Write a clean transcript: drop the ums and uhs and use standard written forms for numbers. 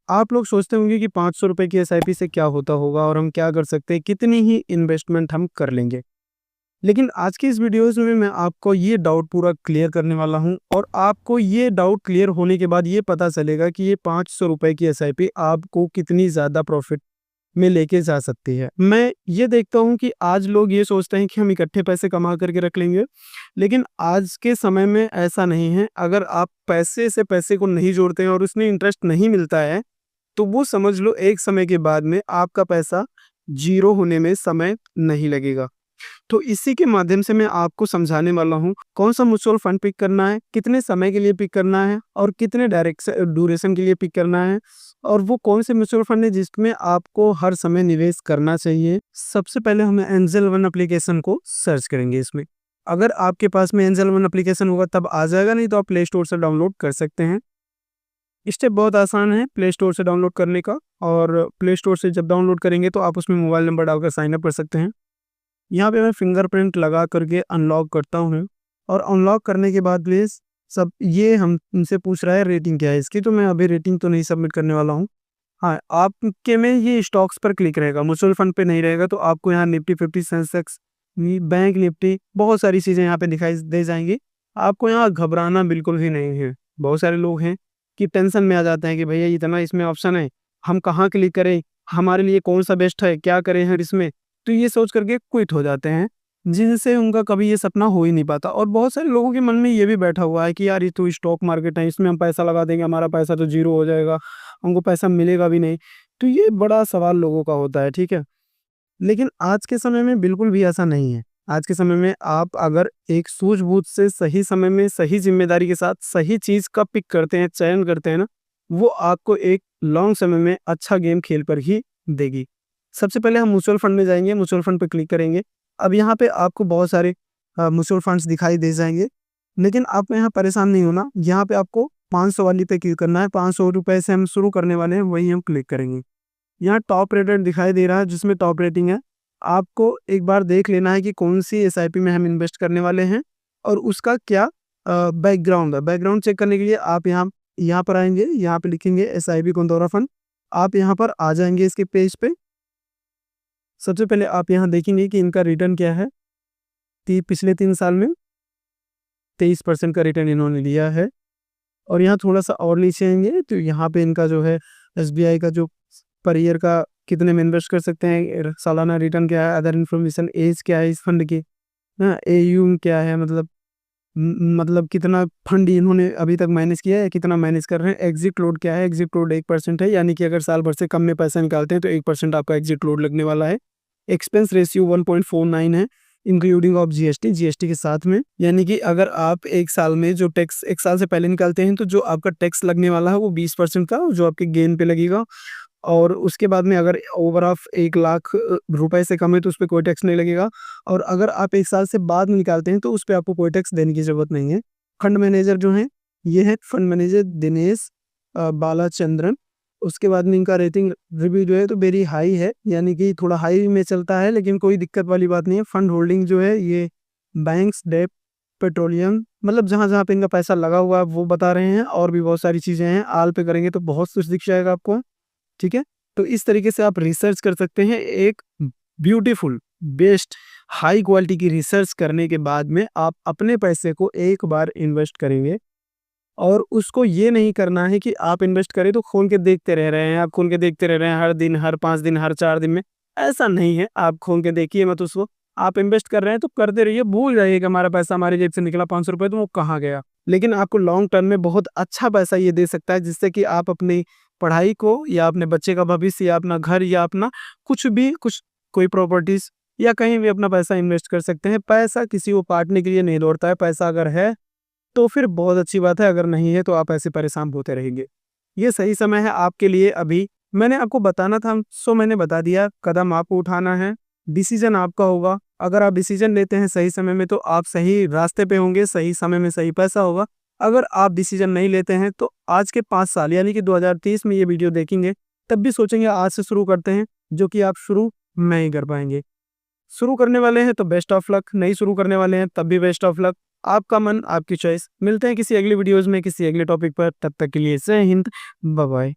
आप लोग सोचते होंगे कि 500 रुपए की एसआईपी से क्या होता होगा और हम क्या कर सकते हैं, कितनी ही इन्वेस्टमेंट हम कर लेंगे। लेकिन आज की इस वीडियोज़ में मैं आपको ये डाउट पूरा क्लियर करने वाला हूँ और आपको ये डाउट क्लियर होने के बाद ये पता चलेगा कि ये 500 रुपए की एसआईपी आपको कितनी ज़्यादा प्रॉफिट में लेके जा सकती है। मैं ये देखता हूँ कि आज लोग ये सोचते हैं कि हम इकट्ठे पैसे कमा करके रख लेंगे, लेकिन आज के समय में ऐसा नहीं है। अगर आप पैसे से पैसे को नहीं जोड़ते हैं और उसमें इंटरेस्ट नहीं मिलता है, तो वो समझ लो एक समय के बाद में आपका पैसा ज़ीरो होने में समय नहीं लगेगा। तो इसी के माध्यम से मैं आपको समझाने वाला हूँ, कौन-सा म्यूचुअल फंड पिक करना है, कितने समय के लिए पिक करना है और कितने ड्यूरेशन के लिए पिक करना है और वो कौन से म्यूचुअल फंड है जिसमें आपको हर समय निवेश करना चाहिए। सबसे पहले हम एंजल वन एप्लीकेशन को सर्च करेंगे इसमें। अगर आपके पास में एंजल वन एप्लीकेशन होगा तब आ जाएगा, नहीं तो आप प्ले स्टोर से डाउनलोड कर सकते हैं। स्टेप बहुत आसान है प्ले स्टोर से डाउनलोड करने का, और प्ले स्टोर से जब डाउनलोड करेंगे तो आप उसमें मोबाइल नंबर डालकर साइन अप कर सकते हैं। यहाँ पे मैं फिंगरप्रिंट लगा करके अनलॉक करता हूँ और अनलॉक करने के बाद भी सब ये हमसे पूछ रहा है रेटिंग क्या है इसकी, तो मैं अभी रेटिंग तो नहीं सबमिट करने वाला हूँ। हाँ, आपके में ये स्टॉक्स पर क्लिक रहेगा, म्यूचुअल फंड पे नहीं रहेगा। तो आपको यहाँ निफ्टी 50, सेंसेक्स, बैंक निफ्टी, बहुत सारी चीज़ें यहाँ पे दिखाई दे जाएंगी। आपको यहाँ घबराना बिल्कुल भी नहीं है। बहुत सारे लोग हैं कि टेंशन में आ जाते हैं कि भैया इतना इसमें ऑप्शन है, हम कहाँ क्लिक करें, हमारे लिए कौन सा बेस्ट है, क्या करें हर इसमें, तो ये सोच करके क्विट हो जाते हैं, जिनसे उनका कभी ये सपना हो ही नहीं पाता। और बहुत सारे लोगों के मन में ये भी बैठा हुआ है कि यार ये तो स्टॉक मार्केट है, इसमें हम पैसा लगा देंगे, हमारा पैसा तो जीरो हो जाएगा, हमको पैसा मिलेगा भी नहीं। तो ये बड़ा सवाल लोगों का होता है, ठीक है। लेकिन आज के समय में बिल्कुल भी ऐसा नहीं है। आज के समय में आप अगर एक सूझबूझ से सही समय में सही जिम्मेदारी के साथ सही चीज़ का पिक करते हैं, चयन करते हैं ना, वो आपको एक लॉन्ग समय में अच्छा गेम खेल कर ही देगी। सबसे पहले हम म्यूचुअल फंड में जाएँगे, म्यूचुअल फंड पे क्लिक करेंगे। अब यहाँ पे आपको बहुत सारे म्यूचुअल फंड्स दिखाई दे जाएँगे, लेकिन आप यहाँ परेशान नहीं होना। यहाँ पे आपको 500 वाली पे क्लिक करना है। 500 रुपए से हम शुरू करने वाले हैं, वही हम क्लिक करेंगे। यहाँ टॉप रेटेड दिखाई दे रहा है जिसमें टॉप रेटिंग है। आपको एक बार देख लेना है कि कौन सी एसआईपी में हम इन्वेस्ट करने वाले हैं और उसका क्या बैकग्राउंड है। बैकग्राउंड चेक करने के लिए आप यहाँ यहाँ पर आएँगे, यहाँ पे लिखेंगे एसआईपी कोंडोरा फंड। आप यहाँ पर आ जाएँगे इसके पेज पे। सबसे पहले आप यहाँ देखेंगे कि इनका रिटर्न क्या है। पिछले 3 साल में 23% का रिटर्न इन्होंने लिया है। और यहाँ थोड़ा-सा और नीचे आएँगे तो यहाँ पे इनका जो है एसबीआई का जो पर ईयर का कितने में इन्वेस्ट कर सकते हैं, सालाना रिटर्न क्या है, अदर इन्फॉर्मेशन, एज क्या है इस फंड की, हाँ, एयूम क्या है, मतलब कितना फंड इन्होंने अभी तक मैनेज किया है, कितना मैनेज कर रहे हैं। एग्जिट लोड क्या है, एग्जिट लोड 1% है, यानी कि अगर साल भर से कम में पैसा निकालते हैं तो 1% आपका एग्जिट लोड लगने वाला है। एक्सपेंस रेशियो 1.49 है, इंक्लूडिंग ऑफ जीएसटी के साथ में, यानी कि अगर आप एक साल में जो टैक्स एक साल से पहले निकालते हैं तो जो आपका टैक्स लगने वाला है वो 20% का जो आपके गेन पे लगेगा। और उसके बाद में अगर ओवर ऑफ 1 लाख रुपए से कम है तो उस पे कोई टैक्स नहीं लगेगा। और अगर आप 1 साल से बाद में निकालते हैं तो उस पे आपको कोई टैक्स देने की ज़रूरत नहीं है। फंड मैनेजर जो हैं, ये है फंड मैनेजर दिनेश बालाचंद्रन। उसके बाद में इनका रेटिंग रिव्यू जो है तो वेरी हाई है, यानी कि थोड़ा हाई में चलता है, लेकिन कोई दिक्कत वाली बात नहीं है। फंड होल्डिंग जो है ये बैंक्स, डेट, पेट्रोलियम, मतलब जहाँ-जहाँ पे इनका पैसा लगा हुआ है वो बता रहे हैं, और भी बहुत सारी चीज़ें हैं। ऑल पे करेंगे तो बहुत कुछ दिख जाएगा आपको, ठीक है। तो इस तरीके से आप रिसर्च कर सकते हैं। एक ब्यूटीफुल, बेस्ट, हाई क्वालिटी की रिसर्च करने के बाद में आप अपने पैसे को एक बार इन्वेस्ट करेंगे। और उसको ये नहीं करना है कि आप इन्वेस्ट करें तो खोल के देखते रह रहे हैं, आप खोल के देखते रह रहे हैं हर दिन, हर 5 दिन, हर 4 दिन में। ऐसा नहीं है, आप खोल के देखिए मत उसको। आप इन्वेस्ट कर रहे हैं तो करते रहिए, भूल जाइए कि हमारा पैसा हमारी जेब से निकला 500 रुपए, तो वो कहाँ गया। लेकिन आपको लॉन्ग टर्म में बहुत अच्छा पैसा ये दे सकता है, जिससे कि आप अपनी पढ़ाई को या अपने बच्चे का भविष्य या अपना घर या अपना कुछ कोई प्रॉपर्टीज या कहीं भी अपना पैसा इन्वेस्ट कर सकते हैं। पैसा किसी को काटने के लिए नहीं दौड़ता है। पैसा अगर है तो फिर बहुत अच्छी बात है, अगर नहीं है तो आप ऐसे परेशान होते रहेंगे। ये सही समय है आपके लिए अभी। मैंने आपको बताना था सो मैंने बता दिया, कदम आपको उठाना है, डिसीजन आपका होगा। अगर आप डिसीजन लेते हैं सही समय में तो आप सही रास्ते पे होंगे, सही समय में सही पैसा होगा। अगर आप डिसीजन नहीं लेते हैं तो आज के 5 साल यानी कि 2030 में ये वीडियो देखेंगे तब भी सोचेंगे आज से शुरू करते हैं, जो कि आप शुरू नहीं कर पाएंगे। शुरू करने वाले हैं तो बेस्ट ऑफ लक, नहीं शुरू करने वाले हैं तब भी बेस्ट ऑफ लक। आपका मन, आपकी चॉइस। मिलते हैं किसी अगली वीडियोज़ में किसी अगले टॉपिक पर, तब तक के लिए जय हिंद, बाय बाय।